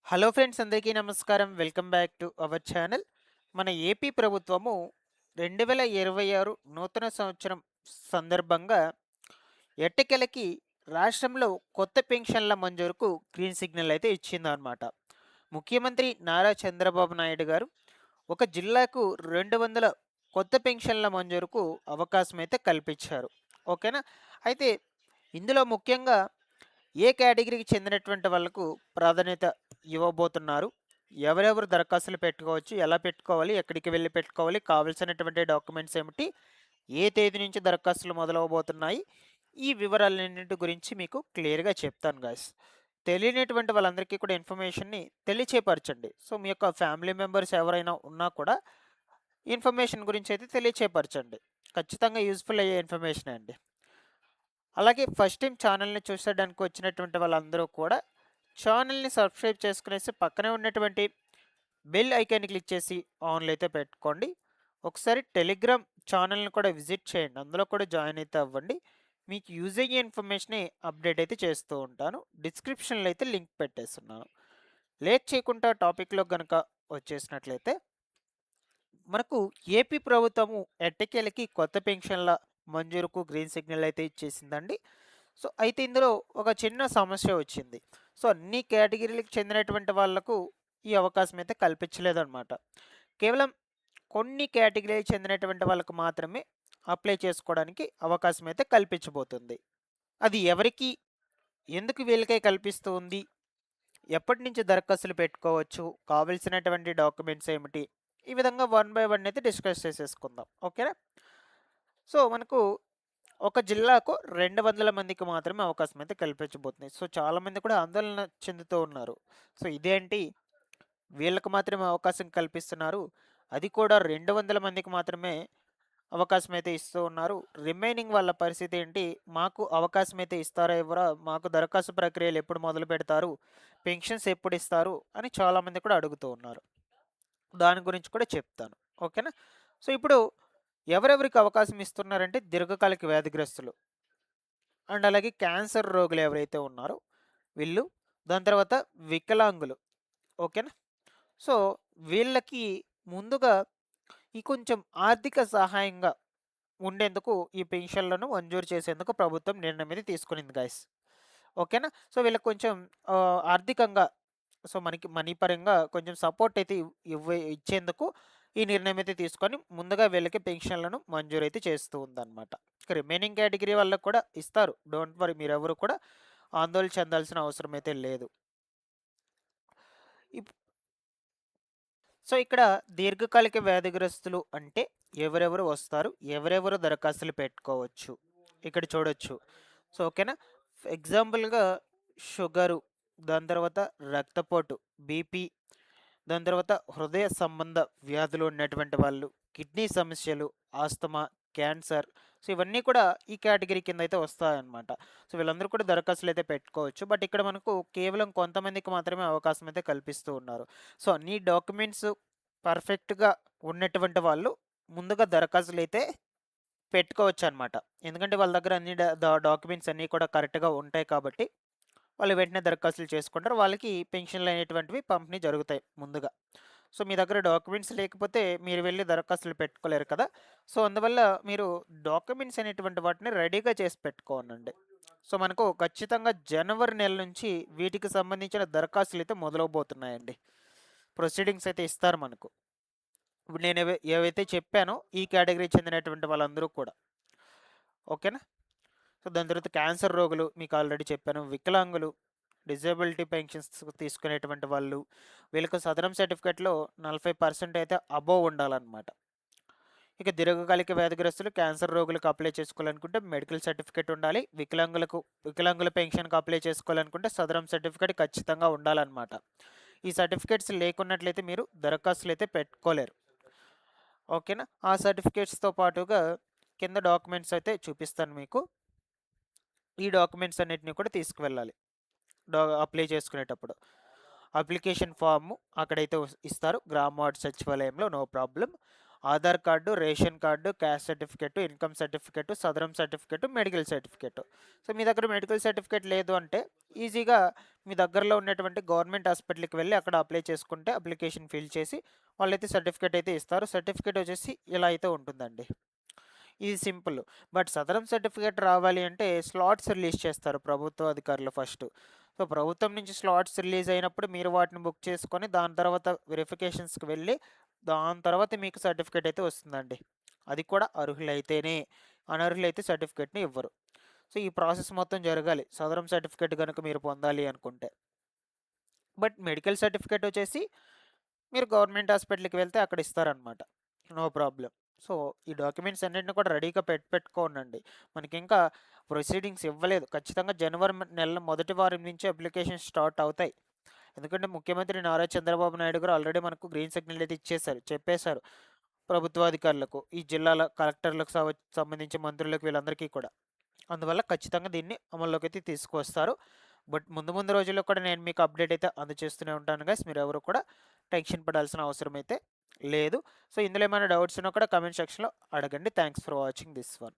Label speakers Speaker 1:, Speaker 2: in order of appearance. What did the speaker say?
Speaker 1: Hello friends, అందరికీ నమస్కారం. Welcome back to our channel. మన ఏపీ ప్రభుత్వము 2026 నూతన సంవత్సరం సందర్భంగా ఎట్టకేలకి రాష్ట్రంలో కొత్త పెన్షన్ల మంజూరుకు గ్రీన్ సిగ్నల్ అయితే ఇచ్చిందనమాట. ముఖ్యమంత్రి నారా చంద్రబాబు నాయుడు గారు ఒక జిల్లాకు 200 కొత్త పెన్షన్ల మంజూరుకు అవకాశం అయితే కల్పించారు. ఓకేనా? అయితే ఇందులో ముఖ్యంగా ఏ కేటగిరీకి చెందినటువంటి వాళ్ళకు ప్రాధాన్యత ఇవ్వబోతున్నారు? ఎవరెవరు దరఖాస్తులు పెట్టుకోవచ్చు? ఎలా పెట్టుకోవాలి? ఎక్కడికి వెళ్లి పెట్టుకోవాలి? కావాల్సినటువంటి డాక్యుమెంట్స్ ఏమిటి? ఏ తేదీ నుంచి దరఖాస్తులు మొదలవబోతున్నాయి? ఈ వివరాలన్నింటి గురించి మీకు క్లియర్‌గా చెప్తాను గాయ్స్. తెలియనటువంటి వాళ్ళందరికీ కూడా ఇన్ఫర్మేషన్‌ని తెలియచేయపరచండి. సో, మీ యొక్క ఫ్యామిలీ మెంబర్స్ ఎవరైనా ఉన్నా కూడా ఇన్ఫర్మేషన్ గురించి అయితే తెలియచేయపరచండి. ఖచ్చితంగా యూజ్‌ఫుల్ అయ్యే ఇన్ఫర్మేషనే అండి. అలాగే ఫస్ట్ టైం ఛానల్‌ని చూసేయడానికి వచ్చినటువంటి వాళ్ళందరూ కూడా ఛానల్‌ని సబ్స్క్రైబ్ చేసుకునేసి పక్కనే ఉన్నటువంటి బెల్ ఐకాన్‌ని క్లిక్ చేసి ఆన్‌లో అయితే పెట్టుకోండి. ఒకసారి టెలిగ్రామ్ ఛానల్‌ని కూడా విజిట్ చేయండి. అందులో కూడా జాయిన్ అయితే అవ్వండి. మీకు యూజ్ అయ్యే ఇన్ఫర్మేషన్‌ని అప్డేట్ అయితే చేస్తూ ఉంటాను. డిస్క్రిప్షన్‌లో అయితే లింక్ పెట్టేస్తున్నాను. లేట్ చేయకుండా టాపిక్‌లోకి గనక వచ్చేసినట్లయితే మనకు ఏపీ ప్రభుత్వము ఎట్టకేలకి కొత్త పెన్షన్ల మంజూరుకు గ్రీన్ సిగ్నల్ అయితే ఇచ్చేసిందండి. సో, అయితే ఇందులో ఒక చిన్న సమస్య వచ్చింది. సో, అన్ని కేటగిరీలకు చెందినటువంటి వాళ్ళకు ఈ అవకాశం అయితే కల్పించలేదన్నమాట. కేవలం కొన్ని కేటగిరీకి చెందినటువంటి వాళ్ళకు మాత్రమే అప్లై చేసుకోవడానికి అవకాశం అయితే కల్పించబోతుంది. అది ఎవరికి, ఎందుకు వీళ్ళకే కల్పిస్తూ ఉంది? ఎప్పటినుంచి దరఖాస్తులు పెట్టుకోవచ్చు? కావాల్సినటువంటి డాక్యుమెంట్స్ ఏమిటి? ఈ విధంగా వన్ బై వన్ అయితే డిస్కస్ చేసేసుకుందాం. ఓకేనా? సో, మనకు ఒక జిల్లాకు 200 మందికి మాత్రమే అవకాశం అయితే కల్పించబోతుంది. సో, చాలామంది కూడా ఆందోళన చెందుతూ ఉన్నారు. సో, ఇదేంటి వీళ్ళకి మాత్రమే అవకాశం కల్పిస్తున్నారు. అది కూడా 200 మందికి మాత్రమే అవకాశం అయితే ఇస్తూ ఉన్నారు. రిమైనింగ్ వాళ్ళ పరిస్థితి ఏంటి? మాకు అవకాశం అయితే ఇస్తారా? ఇవ్వరా? మాకు దరఖాస్తు ప్రక్రియలు ఎప్పుడు మొదలుపెడతారు? పెన్షన్స్ ఎప్పుడు ఇస్తారు? అని చాలామంది కూడా అడుగుతూ ఉన్నారు. దాని గురించి కూడా చెప్తాను. ఓకేనా? సో, ఇప్పుడు ఎవరెవరికి అవకాశం ఇస్తున్నారంటే దీర్ఘకాలిక వ్యాధిగ్రస్తులు అండ్ అలాగే క్యాన్సర్ రోగులు ఎవరైతే ఉన్నారో వీళ్ళు, దాని తర్వాత వికలాంగులు. ఓకేనా? సో, వీళ్ళకి ముందుగా ఈ కొంచెం ఆర్థిక సహాయంగా ఉండేందుకు ఈ పెన్షన్‌లను మంజూరు చేసేందుకు ప్రభుత్వం నిర్ణయం అయితే తీసుకునింది గైస్. ఓకేనా? సో, వీళ్ళకి కొంచెం ఆర్థికంగా, సో, మనకి మనీ పరంగా కొంచెం సపోర్ట్ అయితే ఇచ్చేందుకు ఈ నిర్ణయం అయితే తీసుకొని ముందుగా వీళ్ళకి పెన్షన్‌లను మంజూరైతే చేస్తూ ఉందన్నమాట. ఇక రిమైనింగ్ కేటగిరీ వాళ్ళకి కూడా ఇస్తారు. డోంట్ వర్రీ, మీరెవరు కూడా ఆందోళన చెందాల్సిన అవసరం అయితే లేదు. ఇప్ సో, ఇక్కడ దీర్ఘకాలిక వ్యాధిగ్రస్తులు అంటే ఎవరెవరు వస్తారు? ఎవరెవరు దరఖాస్తులు పెట్టుకోవచ్చు? ఇక్కడ చూడొచ్చు. సో, ఓకేనా? ఎగ్జాంపుల్‌గా షుగరు, దాని తర్వాత రక్తపోటు, బీపీ, దాని తర్వాత హృదయ సంబంధ వ్యాధులు ఉన్నటువంటి వాళ్ళు, కిడ్నీ సమస్యలు, ఆస్తమా, క్యాన్సర్. సో, ఇవన్నీ కూడా ఈ కేటగిరీ కింద అయితే వస్తాయన్నమాట. సో, వీళ్ళందరూ కూడా దరఖాస్తులు అయితే పెట్టుకోవచ్చు. బట్ ఇక్కడ మనకు కేవలం కొంతమందికి మాత్రమే అవకాశం అయితే కల్పిస్తూ ఉన్నారు. సో, అన్ని డాక్యుమెంట్స్ పర్ఫెక్ట్‌గా ఉన్నటువంటి వాళ్ళు ముందుగా దరఖాస్తులైతే పెట్టుకోవచ్చనమాట. ఎందుకంటే వాళ్ళ దగ్గర అన్ని డాక్యుమెంట్స్ అన్నీ కూడా కరెక్ట్‌గా ఉంటాయి కాబట్టి వాళ్ళు వెంటనే దరఖాస్తులు చేసుకుంటారు. వాళ్ళకి పెన్షన్‌లు అనేటువంటివి పంపిణీ జరుగుతాయి ముందుగా. సో, మీ దగ్గర డాక్యుమెంట్స్ లేకపోతే మీరు వెళ్లి దరఖాస్తులు పెట్టుకోలేరు కదా! సో, అందువల్ల మీరు డాక్యుమెంట్స్ అనేటువంటి వాటిని రెడీగా చేసి పెట్టుకోనండి. సో, మనకు ఖచ్చితంగా జనవరి నెల నుంచి వీటికి సంబంధించిన దరఖాస్తులైతే మొదలవబోతున్నాయండి. ప్రొసీడింగ్స్ అయితే ఇస్తారు మనకు. ఇప్పుడు నేను ఏవైతే చెప్పానో ఈ కేటగిరీకి చెందినటువంటి వాళ్ళందరూ కూడా. ఓకేనా? సో, దాని తర్వాత క్యాన్సర్ రోగులు మీకు ఆల్రెడీ చెప్పాను. వికలాంగులు, డిజేబిలిటీ పెన్షన్స్ తీసుకునేటువంటి వాళ్ళు, వీళ్ళకి సదరం సర్టిఫికేట్‌లో 40% అయితే అబోవ్ ఉండాలన్నమాట. ఇక దీర్ఘకాలిక వ్యాధిగ్రస్తులు, క్యాన్సర్ రోగులకు అప్లై చేసుకోవాలనుకుంటే మెడికల్ సర్టిఫికేట్ ఉండాలి. వికలాంగుల పెన్షన్‌కి అప్లై చేసుకోవాలనుకుంటే సదరం సర్టిఫికేట్ ఖచ్చితంగా ఉండాలన్నమాట. ఈ సర్టిఫికేట్స్ లేకున్నట్లయితే మీరు దరఖాస్తులైతే పెట్టుకోలేరు. ఓకేనా? ఆ సర్టిఫికేట్స్‌తో పాటుగా కింద డాక్యుమెంట్స్ అయితే చూపిస్తాను మీకు. ఈ డాక్యుమెంట్స్ అన్నిటిని కూడా తీసుకువెళ్ళాలి అప్లై చేసుకునేటప్పుడు. అప్లికేషన్ ఫాము అక్కడైతే ఇస్తారు. గ్రామ వార్డ్ సచివాలయంలో, no problem. Aadhaar card, ration card, caste certificate, income certificate, Sadarem certificate, medical certificate. So, మీ దగ్గర మెడికల్ సర్టిఫికేట్ లేదు అంటే ఈజీగా మీ దగ్గరలో ఉన్నటువంటి గవర్నమెంట్ హాస్పిటల్‌కి వెళ్లి అక్కడ అప్లై చేసుకుంటే అప్లికేషన్ ఫిల్ చేసి వాళ్ళైతే సర్టిఫికేట్ అయితే ఇస్తారు. సర్టిఫికేట్ వచ్చేసి ఇలా అయితే ఉంటుందండి. ఇది సింపుల్. బట్ సదరం సర్టిఫికేట్ రావాలి అంటే స్లాట్స్ రిలీజ్ చేస్తారు ప్రభుత్వ అధికారులు ఫస్టు. సో, ప్రభుత్వం నుంచి స్లాట్స్ రిలీజ్ అయినప్పుడు మీరు వాటిని బుక్ చేసుకొని దాని తర్వాత వెరిఫికేషన్స్‌కి వెళ్ళి దాని తర్వాత మీకు సర్టిఫికేట్ అయితే వస్తుందండి. అది కూడా అర్హులైతేనే. అనర్హులైతే సర్టిఫికేట్‌ని ఇవ్వరు. సో, ఈ ప్రాసెస్ మొత్తం జరగాలి. సదరం సర్టిఫికేట్ గనుక మీరు పొందాలి అనుకుంటే. బట్ మెడికల్ సర్టిఫికేట్ వచ్చేసి మీరు గవర్నమెంట్ హాస్పిటల్‌కి వెళ్తే అక్కడ ఇస్తారనమాట. No problem. సో, ఈ డాక్యుమెంట్స్ అన్నిటిని కూడా రెడీగా పెట్టుకోండి. మనకింకా ప్రొసీడింగ్స్ ఇవ్వలేదు. ఖచ్చితంగా జనవరి నెల మొదటి వారం నుంచి అప్లికేషన్స్ స్టార్ట్ అవుతాయి. ఎందుకంటే ముఖ్యమంత్రి నారా చంద్రబాబు నాయుడు గారు ఆల్రెడీ మనకు గ్రీన్ సిగ్నల్ అయితే ఇచ్చేశారు. చెప్పేశారు ప్రభుత్వాధికారులకు, ఈ జిల్లాల కలెక్టర్లకు సంబంధించి మంత్రులకు వీళ్ళందరికీ కూడా. అందువల్ల ఖచ్చితంగా దీన్ని అమల్లోకైతే తీసుకువస్తారు. బట్ ముందు ముందు రోజుల్లో కూడా నేను మీకు అప్డేట్ అయితే అందజేస్తూనే ఉంటాను గైస్. మీరెవరు కూడా టెన్షన్ పడాల్సిన అవసరం అయితే లేదు. సో, ఇందులో ఏమైనా డౌట్స్ ఉన్నా కూడా కామెంట్ సెక్షన్‌లో అడగండి. Thanks for watching this one.